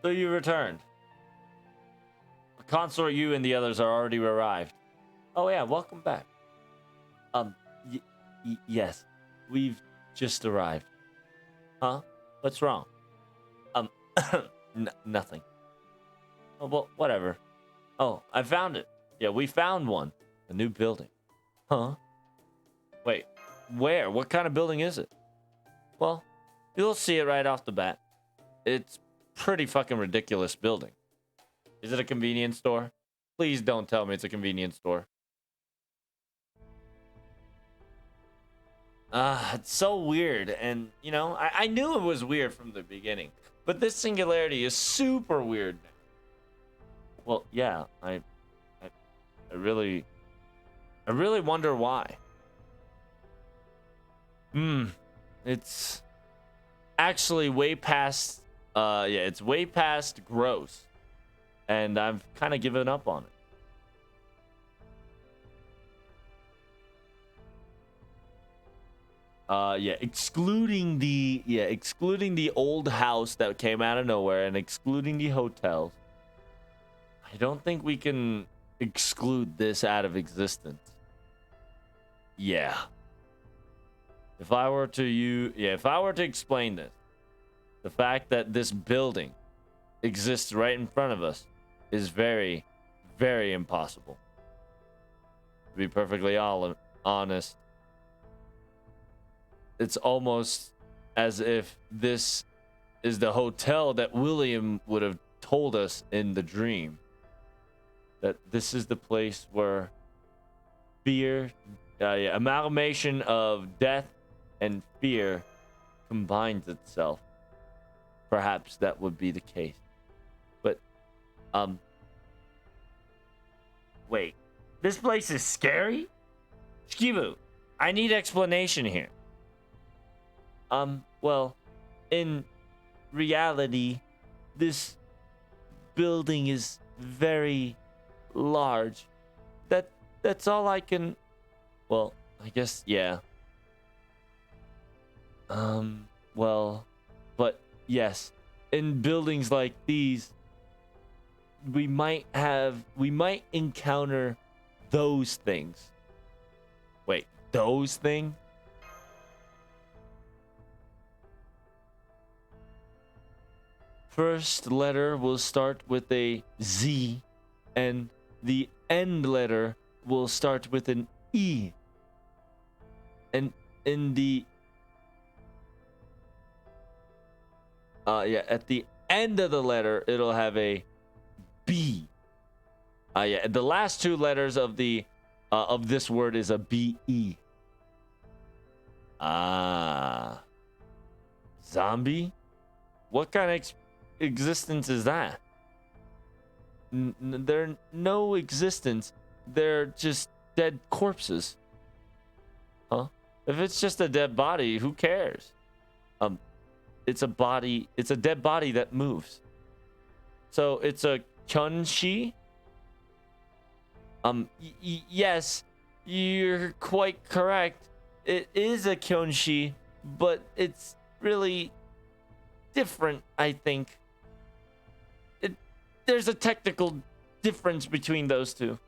So you returned. Consort you and the others are already arrived. Oh yeah, welcome back. Yes, we've just arrived. Huh? What's wrong? Nothing. Oh, well, whatever. Oh, I found it. Yeah, we found one. A new building. Huh? Wait, where? What kind of building is it? Well, you'll see it right off the bat. It's pretty fucking ridiculous building. Is it a convenience store? Please don't tell me it's a convenience store. It's so weird. And, you know, I knew it was weird from the beginning. But this singularity is super weird now. Well, yeah, I really wonder why. It's actually way past, it's way past gross. And I've kind of given up on it. Excluding the old house that came out of nowhere and excluding the hotels. I don't think we can exclude this out of existence. Yeah. If I were to explain this, the fact that this building exists right in front of us is very, very impossible. To be perfectly honest, it's almost as if this is the hotel that William would have told us in the dream. That this is the place where fear, amalgamation of death and fear combines itself. Perhaps that would be the case. But, wait. This place is scary? Skibu, I need explanation here. Well, in reality, this building is very large. That's all I can... Well, I guess, yeah. Well, but yes, in buildings like these, we might encounter those things. Wait, those things? First letter will start with a Z, and the end letter will start with an E. And in the at the end of the letter, it'll have a B. The last two letters of the of this word is a B-E. Zombie? What kind of existence is that? They're no existence. They're just dead corpses. Huh? If it's just a dead body, who cares? It's a body. It's a dead body that moves. So it's a kyunshi. Yes, you're quite correct. It is a kyunshi, but it's really different, I think. There's a technical difference between those two.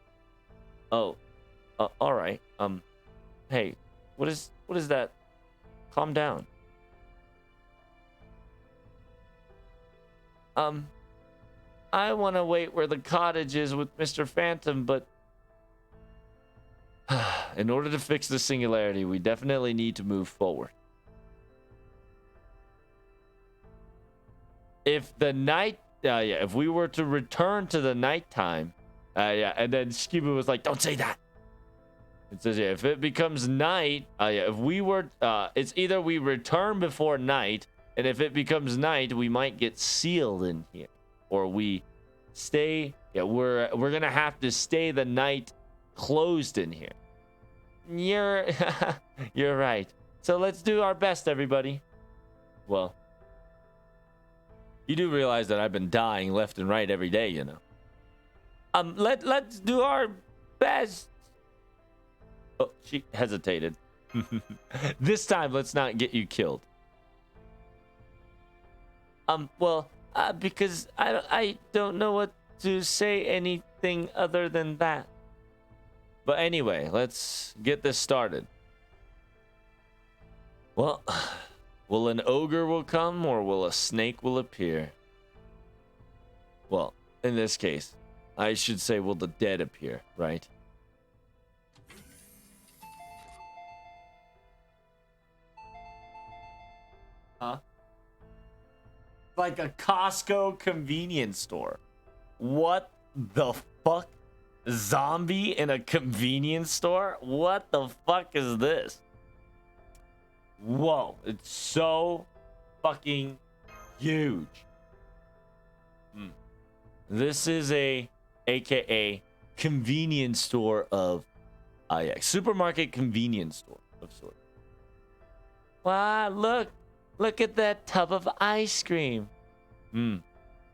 Oh, all right. Hey, what is that? Calm down. I want to wait where the cottage is with Mr. Phantom, but in order to fix the singularity, we definitely need to move forward. If the night, if we were to return to the nighttime, and then Skibu was like, "Don't say that." It says, if it becomes night, if we were, it's either we return before night, and if it becomes night, we might get sealed in here, or we stay. We're gonna have to stay the night closed in here. You're right. So let's do our best, everybody. Well, you do realize that I've been dying left and right every day, you know. Let's do our best. Oh, she hesitated. This time, let's not get you killed. Well, Because I don't know what to say anything other than that. But anyway, let's get this started. Well, will an ogre will come or will a snake will appear? Well, in this case, I should say will the dead appear, right? Huh? Like a Costco convenience store. What the fuck? Zombie in a convenience store? What the fuck is this? Whoa, it's so fucking huge. This is AKA convenience store of supermarket convenience store of sorts. Wow, look at that tub of ice cream.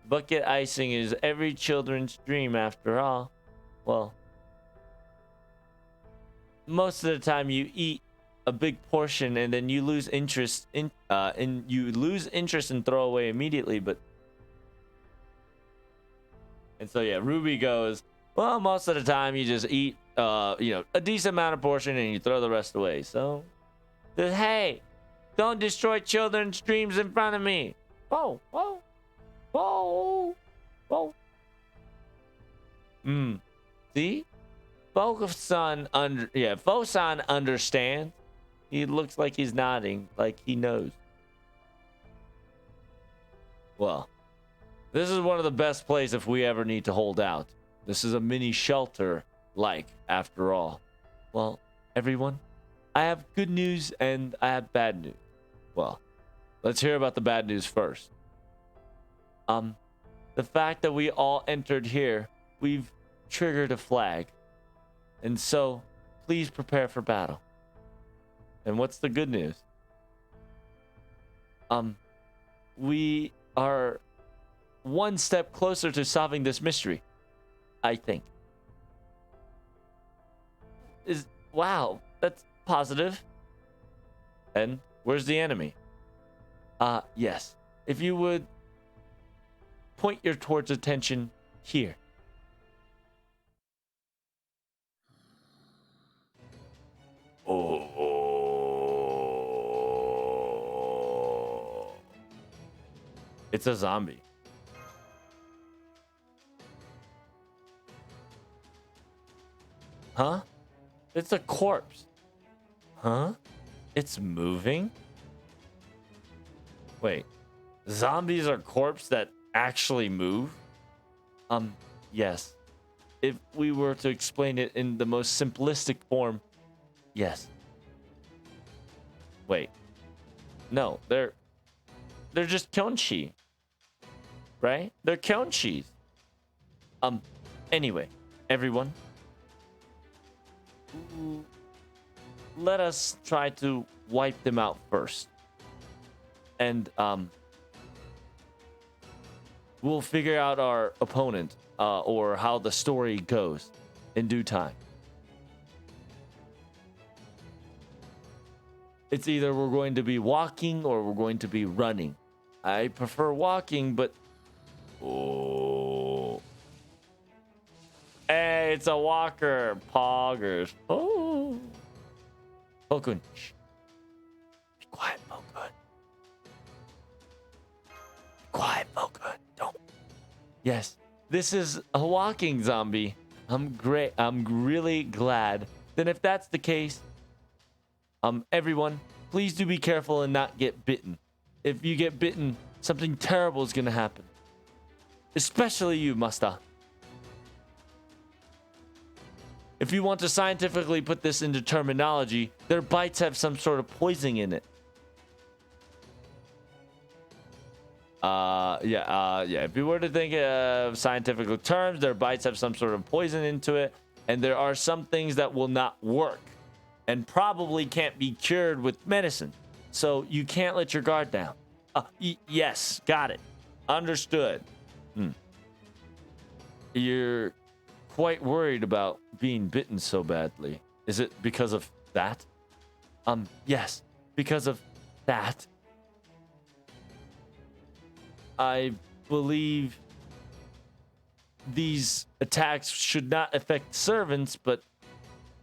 Bucket icing is every children's dream after all. Well, most of the time you eat a big portion and then you lose interest and throw away immediately. And so yeah, Ruby goes, well, most of the time you just eat a decent amount of portion and you throw the rest away. So hey, don't destroy children's dreams in front of me. Whoa. See? Fosan understands. He looks like he's nodding, like he knows. Well, this is one of the best places if we ever need to hold out. This is a mini shelter, after all. Well, everyone, I have good news and I have bad news. Well, let's hear about the bad news first. The fact that we all entered here, we've triggered a flag. And so, please prepare for battle. And what's the good news? We are one step closer to solving this mystery, I think. Wow, that's positive. And where's the enemy? Yes. If you would point your towards attention here. Oh. It's a zombie. Huh? It's a corpse. Huh? It's moving? Wait. Zombies are corpses that actually move? Yes. If we were to explain it in the most simplistic form, yes. Wait. No, they're just Kyonchi. Right? They're Kyonchis. Anyway, everyone. Let us try to wipe them out first. And we'll figure out our opponent or how the story goes in due time. It's either we're going to be walking or we're going to be running. I prefer walking, but... Oh. Hey, it's a walker. Poggers. Oh. Pokun. Shh. Be quiet, Pokun. Quiet, Pokun. Don't. Yes, this is a walking zombie. I'm great. I'm really glad. Then if that's the case, everyone, please do be careful and not get bitten. If you get bitten, something terrible is going to happen. Especially you, Masta. If you want to scientifically put this into terminology, their bites have some sort of poison in it. Yeah. If you were to think of scientific terms, their bites have some sort of poison into it, and there are some things that will not work and probably can't be cured with medicine. So you can't let your guard down. Yes, got it. Understood. You're quite worried about being bitten so badly. Is it because of that? Yes, because of that. I believe these attacks should not affect servants, but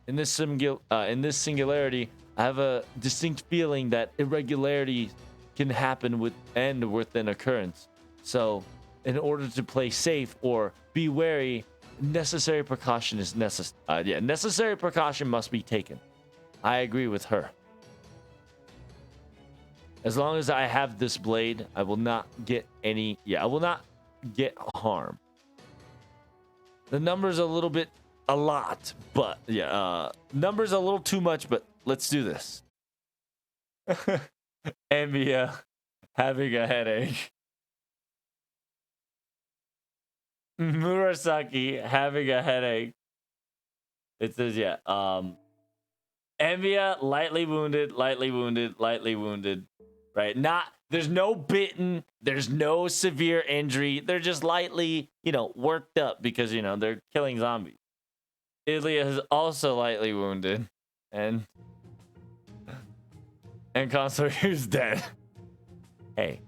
in this singularity, I have a distinct feeling that irregularity can happen with an occurrence. So, in order to play safe or be wary, necessary precaution is necessary. Necessary precaution must be taken. I agree with her. As long as I have this blade, I will not get any. Yeah, I will not get harm. The number's a lot, but yeah, number's a little too much, but let's do this. Envia having a headache. Murasaki having a headache. It says, yeah, Envia lightly wounded, right? There's no bitten, there's no severe injury. They're just lightly, worked up because, they're killing zombies. Ilya is also lightly wounded, and Consort's dead. Hey,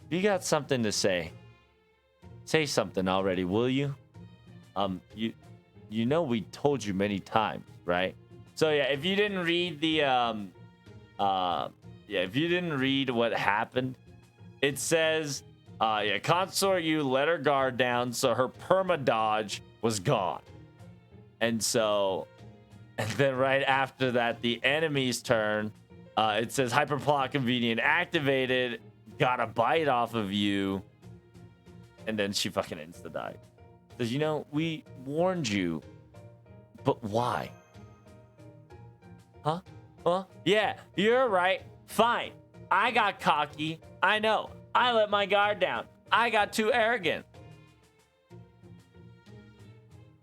if you got something to say, say something already, will you? We told you many times, right? So yeah, if you didn't read if you didn't read what happened, it says, Consort Yu let her guard down, so her perma dodge was gone. And then right after that, the enemy's turn, it says hyperplot convenient activated, got a bite off of you, and then she fucking insta-died. Says, we warned you, but why? Huh? Yeah, you're right. Fine. I got cocky. I know. I let my guard down. I got too arrogant.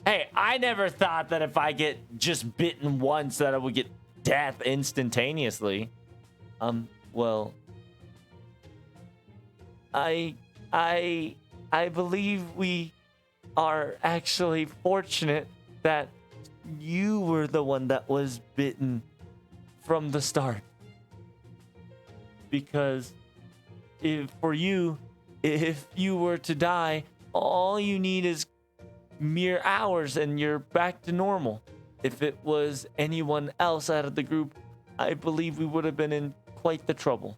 Hey, I never thought that if I get just bitten once that I would get death instantaneously. Well, I believe we are actually fortunate that you were the one that was bitten from the start. Because if you were to die, all you need is mere hours and you're back to normal. If it was anyone else out of the group, I believe we would have been in quite the trouble.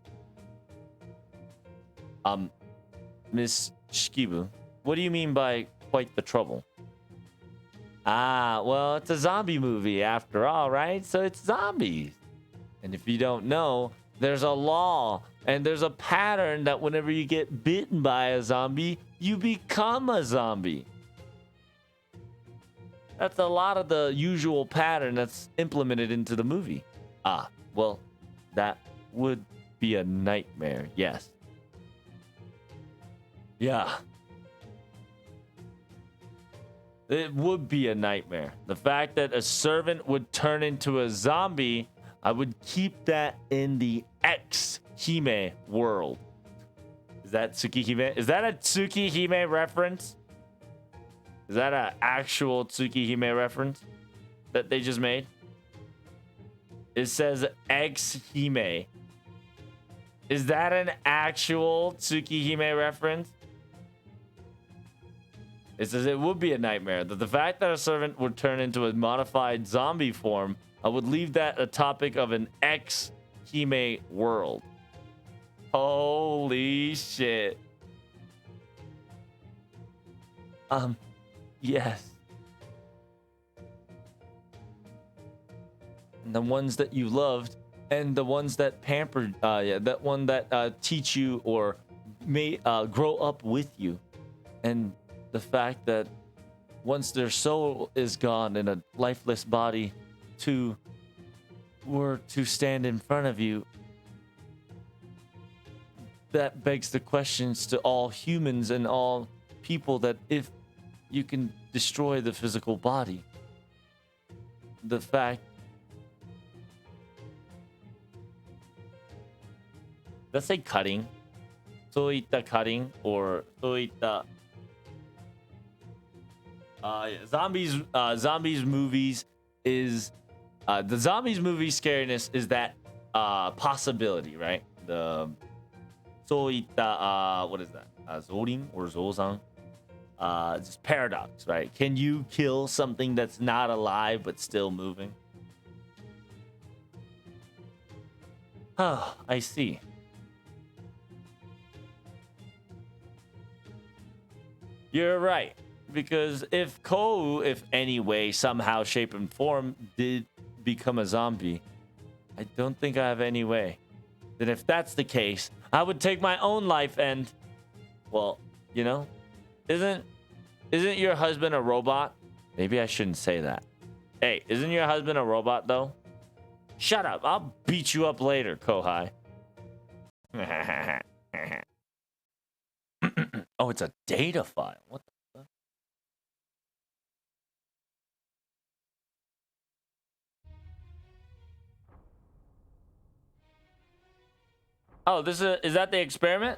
Miss Shikibu, what do you mean by quite the trouble? Well, it's a zombie movie after all, right? So it's zombies. And if you don't know, there's a law and there's a pattern that whenever you get bitten by a zombie, you become a zombie. That's a lot of the usual pattern that's implemented into the movie. Well, that would be a nightmare, yes. Yeah. It would be a nightmare. The fact that a servant would turn into a zombie, I would keep that in the ex-Hime world. Is that Tsukihime? Is that a Tsukihime reference? Is that an actual Tsukihime reference that they just made? It says ex-Hime. Is that an actual Tsukihime reference? It says it would be a nightmare. That the fact that a servant would turn into a modified zombie form, I would leave that a topic of an ex-Hime world. Holy shit. Yes. And the ones that you loved and the ones that pampered, that one that teach you or may grow up with you. And the fact that once their soul is gone in a lifeless body were to stand in front of you, that begs the questions to all humans and all people that if you can destroy the physical body, the fact let's say cutting, そういったcutting or そういった zombies movies is the zombies movie scariness is that possibility, right? The そういった what is that? Zorin or Zozang. Just paradox, right? Can you kill something that's not alive but still moving? Oh, I see. You're right. Because if Kou, if any way, somehow, shape, and form, did become a zombie, I don't think I have any way. Then if that's the case, I would take my own life and, well, you know, isn't your husband a robot? Maybe I shouldn't say that. Hey, isn't your husband a robot though? Shut up. I'll beat you up later, Kohai. Oh, it's a data file. What the fuck? Oh, is that the experiment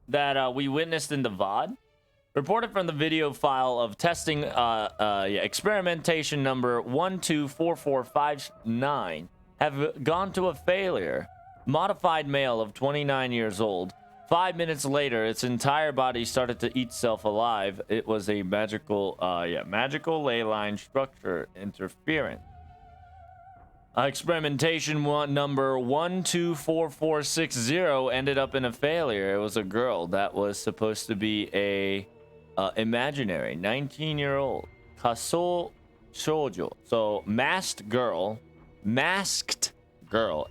that we witnessed in the VOD? Reported from the video file of testing experimentation number 124459 have gone to a failure. Modified male of 29 years old. 5 minutes later, its entire body started to eat itself alive. It was a magical ley line structure interference. Experimentation number 124460 ended up in a failure. It was a girl that was supposed to be a imaginary 19-year-old Kaso Shoujo. So masked girl,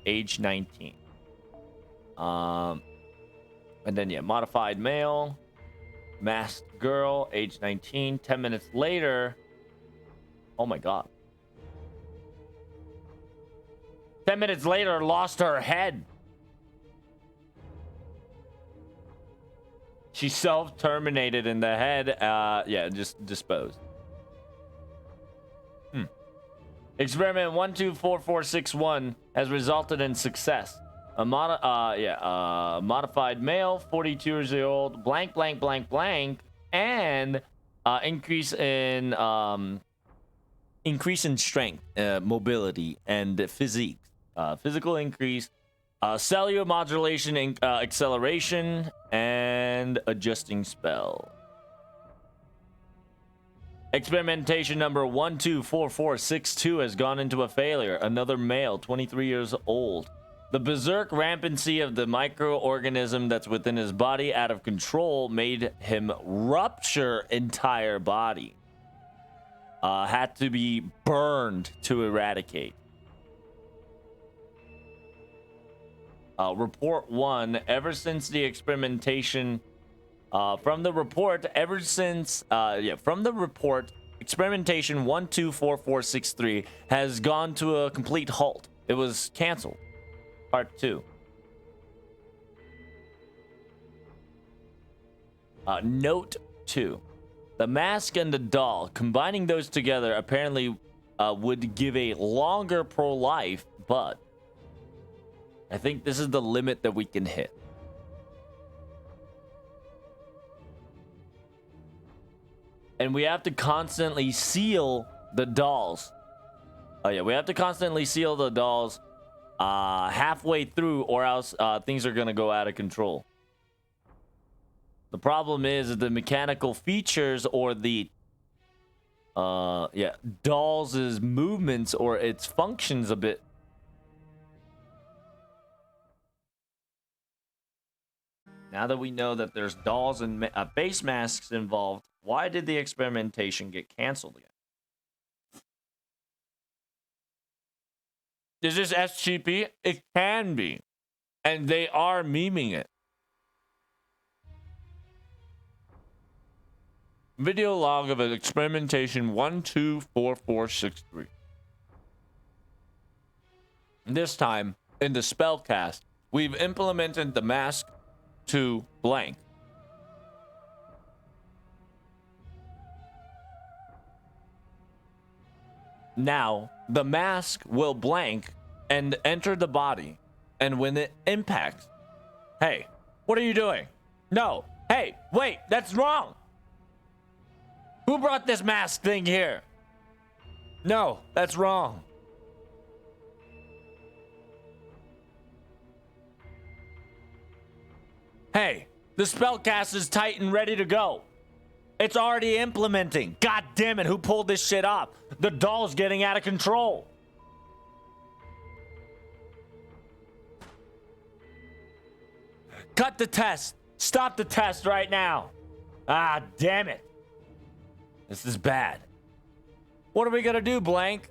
age 19. And then modified male, masked girl, age 19. 10 minutes later, oh my god. 10 minutes later, lost her head. She self-terminated in the head. Just disposed. Experiment 124461 has resulted in success. A modified male, 42 years old, blank, and increase in strength, mobility, and physique. Physical increase, cellular modulation, acceleration, and adjusting spell. Experimentation number 124462 has gone into a failure. Another male, 23 years old. The berserk rampancy of the microorganism that's within his body out of control made him rupture entire body. Had to be burned to eradicate. Report 1, ever since the experimentation, from the report, experimentation 124463 has gone to a complete halt. It was canceled. Part 2. Note 2. The mask and the doll, combining those together apparently would give a longer pro-life, but I think this is the limit that we can hit. And we have to constantly seal the dolls. Oh yeah, we have to constantly seal the dolls halfway through, or else things are gonna go out of control. The problem is the mechanical features or the dolls' movements or its functions a bit. Now that we know that there's dolls and face masks involved, why did the experimentation get canceled again? Is this SCP? It can be. And they are memeing it. Video log of an experimentation 124463. This time, in the spellcast, we've implemented the mask to blank. Now, the mask will blank and enter the body. And when it impacts, hey, what are you doing? No, hey, wait, that's wrong. Who brought this mask thing here? No, that's wrong. Hey, The spellcast is tight and ready to go. It's already implementing. God damn it, who pulled this shit off? The doll's getting out of control. Cut the test. Stop the test right now. Ah, damn it. This is bad. What are we gonna do, Blank?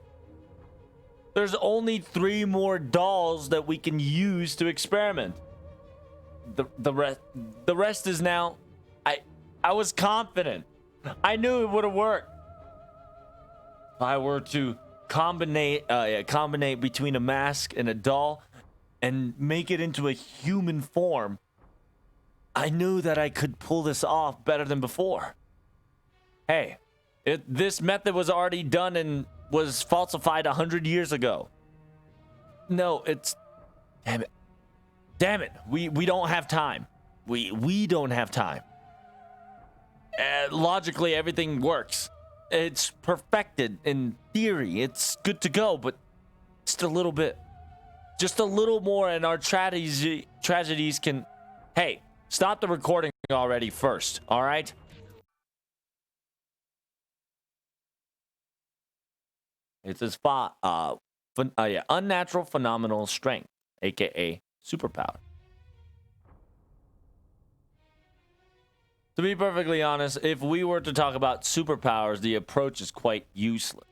There's only 3 more dolls that we can use to experiment. The rest is now. I was confident. I knew it would have worked. If I were to combine between a mask and a doll and make it into a human form, I knew that I could pull this off better than before. Hey, this method was already done and was falsified 100 years ago. No, it's... Damn it. Damn it. We don't have time. We don't have time. Logically, everything works. It's perfected in theory. It's good to go, but just a little bit. Just a little more and our tragedies can... Hey, stop the recording already first, all right? It says unnatural phenomenal strength, aka superpower. To be perfectly honest, if we were to talk about superpowers, the approach is quite useless.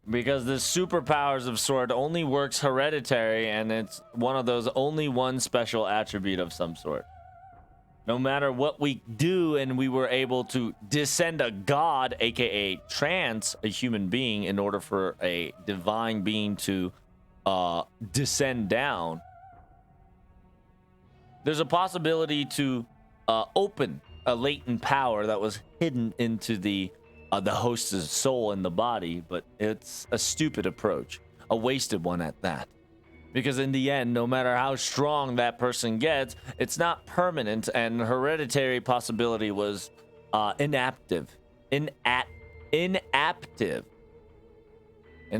Because the superpowers of Sword only works hereditary, and it's one of those only one special attribute of some sort. No matter what we do, and we were able to descend a god, aka trance a human being, in order for a divine being to descend down, there's a possibility to open a latent power that was hidden into the host's soul in the body, but it's a stupid approach, a wasted one at that. Because in the end, no matter how strong that person gets, it's not permanent, and hereditary possibility was inaptive. And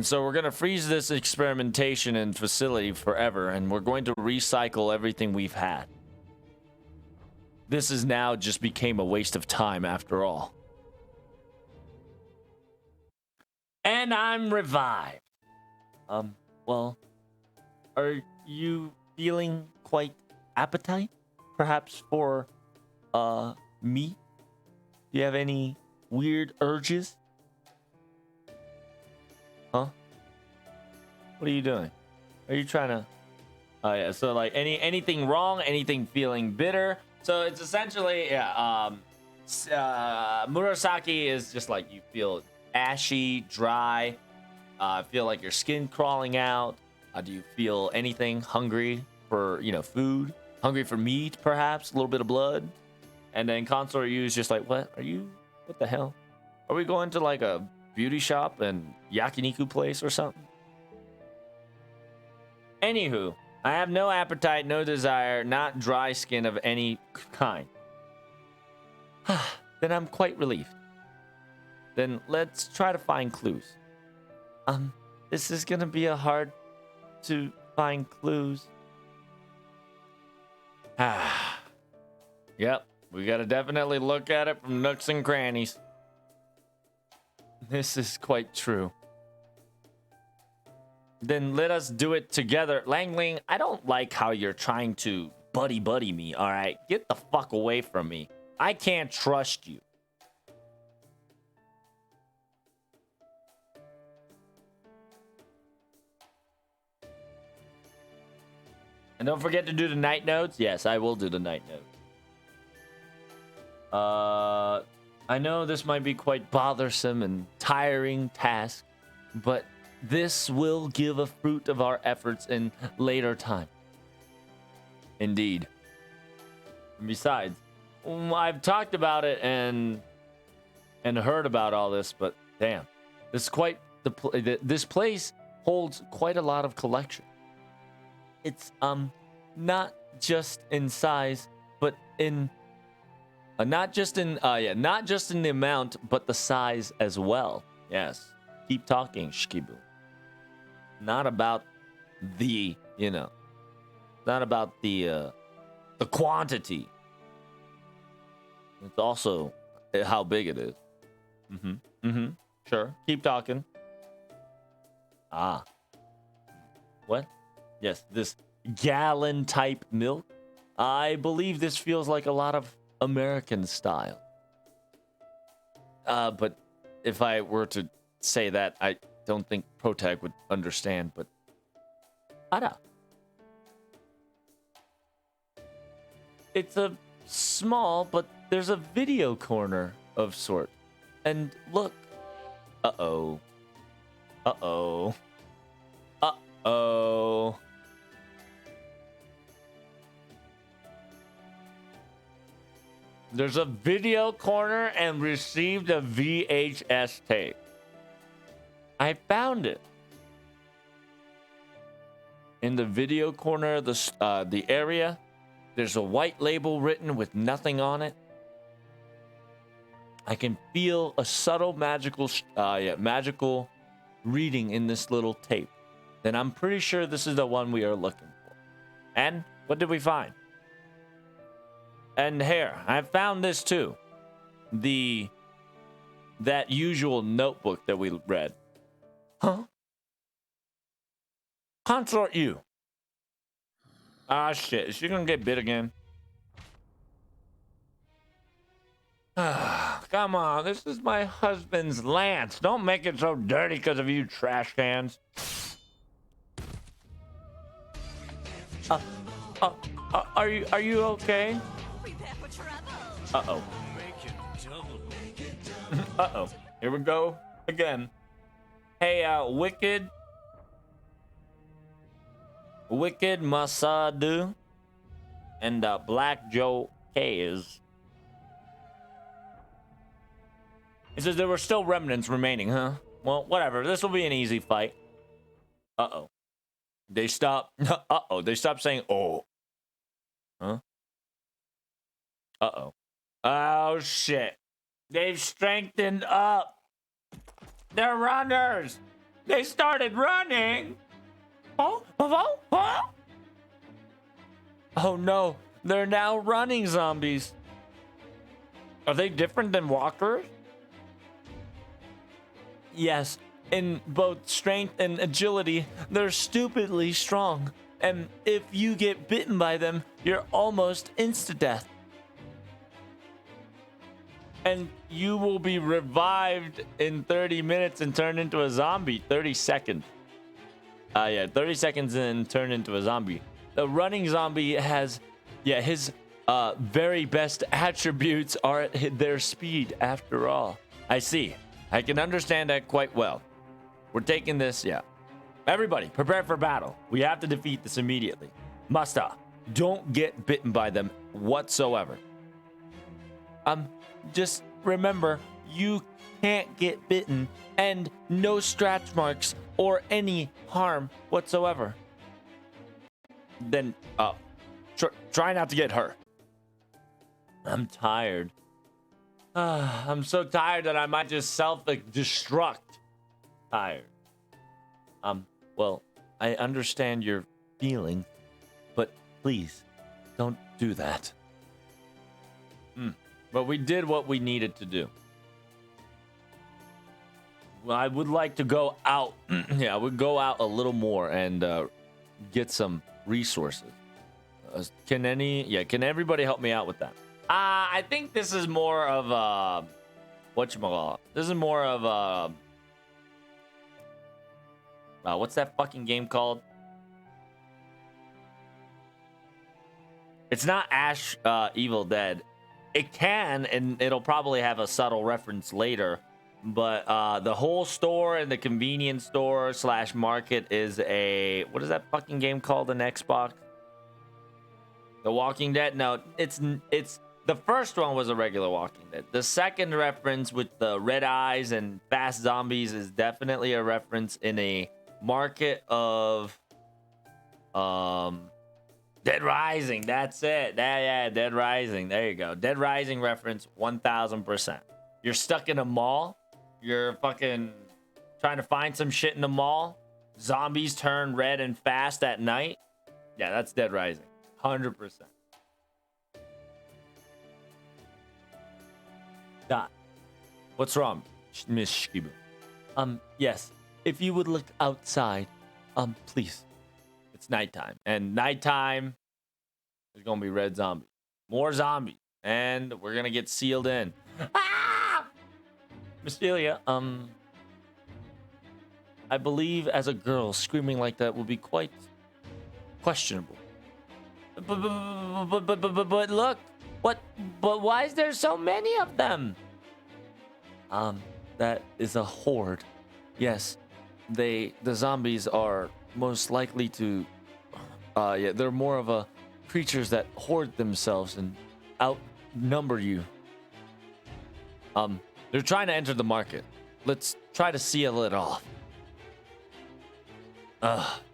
so we're going to freeze this experimentation and facility forever, and we're going to recycle everything we've had. This is now just became a waste of time after all. And I'm revived. Well, are you feeling quite appetite? Perhaps for, meat? Do you have any weird urges? Huh? What are you doing? Are you trying to... Oh, yeah, so, like, anything wrong? Anything feeling bitter? So, it's essentially, Murasaki is just like, you feel ashy, dry, feel like your skin crawling out. Do you feel anything? Hungry for, food? Hungry for meat, perhaps? A little bit of blood? And then Consort you is just like, what the hell? Are we going to, like, a beauty shop and yakiniku place or something? Anywho, I have no appetite, no desire, not dry skin of any kind. Then I'm quite relieved. Then let's try to find clues. This is gonna be a hard to find clues. Yep, we gotta definitely look at it from nooks and crannies. This is quite true. Then let us do it together. Langling, I don't like how you're trying to buddy me, alright? Get the fuck away from me. I can't trust you. And don't forget to do the night notes. Yes, I will do the night notes. I know this might be quite bothersome and tiring task, but this will give a fruit of our efforts in later time. Indeed. Besides, I've talked about it and heard about all this, but damn, this is quite this place holds quite a lot of collection. It's not just in size, but in not just in the amount, but the size as well. Yes. Keep talking, Shikibu. Not about the, not about the the quantity. It's also how big it is. Sure. Keep talking. Ah. What? Yes, this gallon type milk. I believe this feels like a lot of American style. But if I were to say that, I don't think Protag would understand, but Ada. It's a small, but there's a video corner of sort. And look. Uh-oh. Uh-oh. Uh-oh. There's a video corner and received a VHS tape. I found it. In the video corner, the area, there's a white label written with nothing on it. I can feel a subtle magical reading in this little tape. Then I'm pretty sure this is the one we are looking for. And what did we find? And here, I found this too. That usual notebook that we read. Huh? Consort you. Ah, shit. Is she gonna get bit again? Come on, this is my husband's lance. Don't make it so dirty because of you trash cans. Are you okay? Uh-oh. Uh-oh. Here we go again. Hey, Wicked Masadu and Black Joe Kays. He says there were still remnants remaining, huh? Well, whatever. This will be an easy fight. Uh-oh. They stop. Uh-oh. They stopped saying, oh. Huh? Uh-oh. Oh, shit. They've strengthened up. They're runners. They started running. Oh no. They're now running zombies. Are they different than walkers? Yes. In both strength and agility, they're stupidly strong. And if you get bitten by them, you're almost insta-death. And you will be revived in 30 minutes and turn into a zombie. 30 seconds. 30 seconds and turn into a zombie. The running zombie has, his very best attributes are at their speed after all. I see. I can understand that quite well. We're taking this, Everybody, prepare for battle. We have to defeat this immediately. Musta, don't get bitten by them whatsoever. Just remember, you can't get bitten and no stretch marks or any harm whatsoever. Then, try not to get hurt. I'm tired. I'm so tired that I might just self-destruct. Tired. Well, I understand your feeling, but please, don't do that. But we did what we needed to do. Well, I would like to go out. I would go out a little more and get some resources. Can everybody help me out with that? I think this is more of whatchamacallit. This is more of what's that fucking game called? It's not Ash Evil Dead. It can, and it'll probably have a subtle reference later. But the whole store and the convenience store / market is what is that fucking game called on Xbox? The Walking Dead? No, it's the first one was a regular Walking Dead. The second reference with the red eyes and fast zombies is definitely a reference in a market of Dead Rising. That's it. Dead Rising. There you go. Dead Rising reference 1000%. You're stuck in a mall. You're fucking trying to find some shit in the mall. Zombies turn red and fast at night. Yeah, that's Dead Rising. 100%. Dot. What's wrong, Miss Shikibu? Yes. If you would look outside, please. It's nighttime, and nighttime there's gonna be red zombies, more zombies, and we're gonna get sealed in. Ah! Miss Delia, I believe as a girl screaming like that will be quite questionable. But look, what? But why is there so many of them? That is a horde. Yes, the zombies are most likely to. Yeah, they're more of a creatures that hoard themselves and outnumber you. They're trying to enter the market. Let's try to seal it off.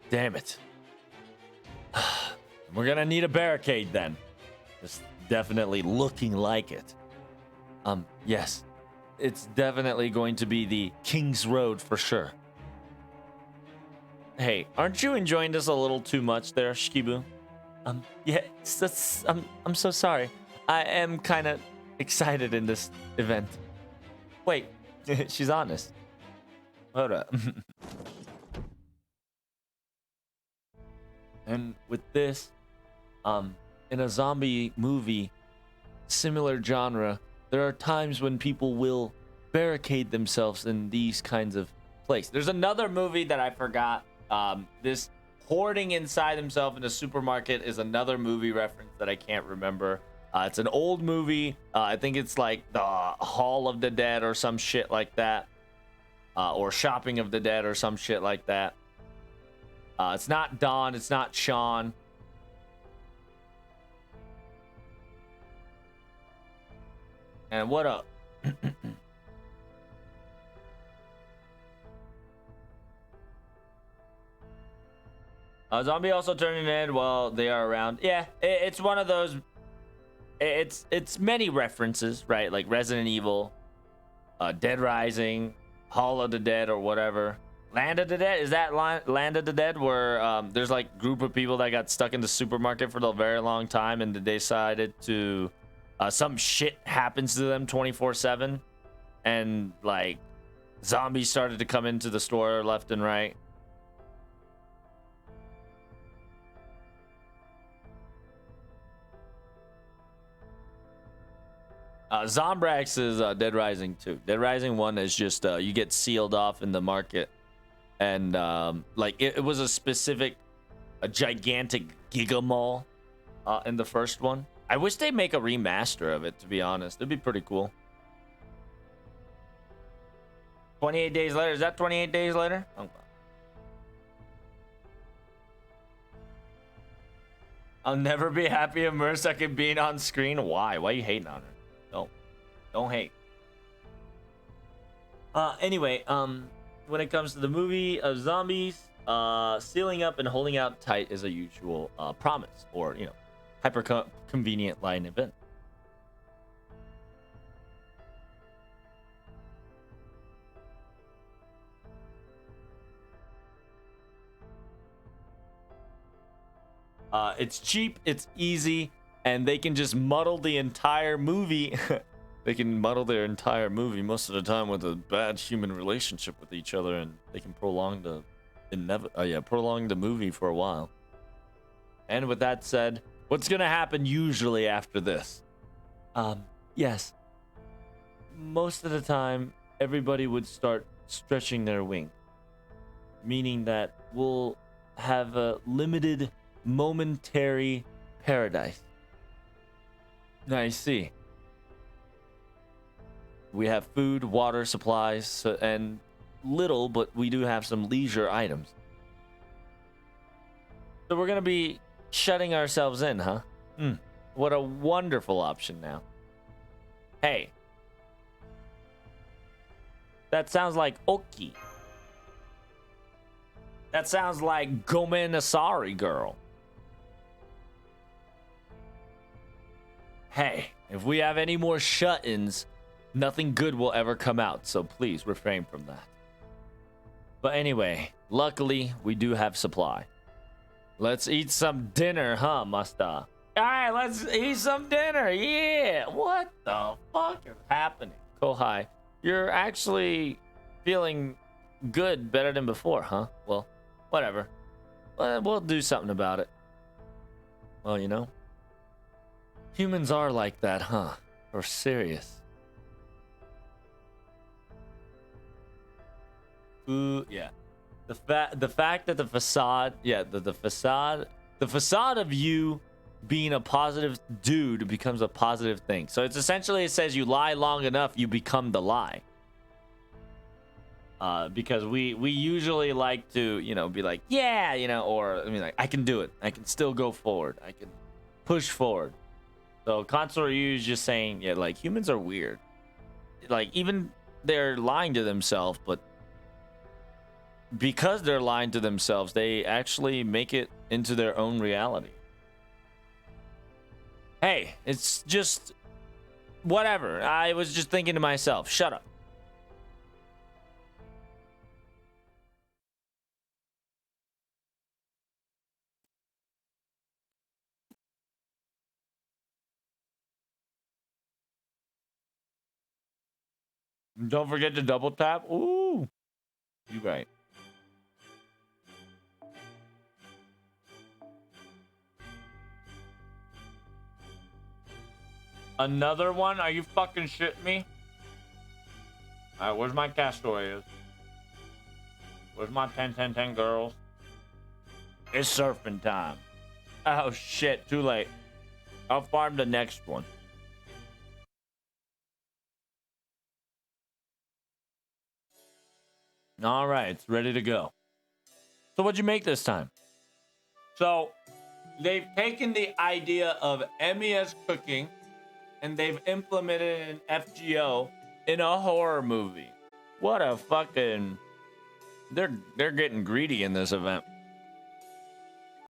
Damn it. We're gonna need a barricade then. It's definitely looking like it. Yes. It's definitely going to be the King's Road for sure. Hey, aren't you enjoying this a little too much there, Shikibu? Yeah, I'm so sorry. I am kind of excited in this event. Wait, she's honest. Hold up. And with this, in a zombie movie, similar genre, there are times when people will barricade themselves in these kinds of places. There's another movie that I forgot. This hoarding inside himself in a supermarket is another movie reference that I can't remember. It's an old movie. I think it's like the Hall of the Dead or some shit like that. Or Shopping of the Dead or some shit like that. It's not Don. It's not Sean. And what up? Zombie also turning in while they are around. Yeah, it's one of those. It's many references, right? Like Resident Evil, Dead Rising, Hall of the Dead, or whatever. Land of the Dead, is that Land of the Dead where there's like group of people that got stuck in the supermarket for a very long time and they decided to some shit happens to them 24/7 and like zombies started to come into the store left and right. Zombrax is Dead Rising 2. Dead Rising 1 is just you get sealed off in the market. And like it was a gigantic Giga Mall in the first one. I wish they make a remaster of it, to be honest. It'd be pretty cool. 28 days later. Is that 28 days later? Oh. I'll never be happy immersed second being on screen. Why? Why are you hating on her? No. Don't hate. Anyway, when it comes to the movie of zombies, sealing up and holding out tight is a usual promise, or hyper convenient line event. It's cheap, it's easy, and they can just muddle the entire movie. They can muddle their entire movie most of the time with a bad human relationship with each other, and they can prolong the movie for a while. And with that said, what's gonna happen usually after this? Yes. Most of the time, everybody would start stretching their wing, meaning that we'll have a limited, momentary paradise. I see. We have food, water, supplies, and little, but we do have some leisure items. So we're gonna be shutting ourselves in, huh? What a wonderful option now. Hey. That sounds like Oki. That sounds like Gomen Asari girl. Hey, if we have any more shut-ins, nothing good will ever come out, so please refrain from that. But anyway, luckily, we do have supply. Let's eat some dinner, huh, Master? right, let's eat some dinner. Yeah. What the fuck is happening? Kohai, you're actually feeling good, better than before, huh? Well, whatever. We'll do something about it. Well, you know, humans are like that, huh? Or serious. Ooh, yeah. The fact that the facade, yeah, the facade of you being a positive dude becomes a positive thing. So it's essentially, it says you lie long enough, you become the lie. Because we usually like to, you know, be like, yeah, you know, or I mean, like, I can do it. I can still go forward. I can push forward. So Consort Ryu is just saying, yeah, like, humans are weird. Like, even they're lying to themselves, but because they're lying to themselves, they actually make it into their own reality. Hey, it's just whatever. I was just thinking to myself, shut up. Don't forget to double tap. Ooh, you right. Another one? Are you fucking shitting me? Alright, where's my Castorias? Where's my 10-10-10 girls? It's surfing time. Oh shit, too late. I'll farm the next one. Alright, it's ready to go. So what'd you make this time? So, they've taken the idea of MES cooking and they've implemented an FGO in a horror movie. What a fucking... They're getting greedy in this event.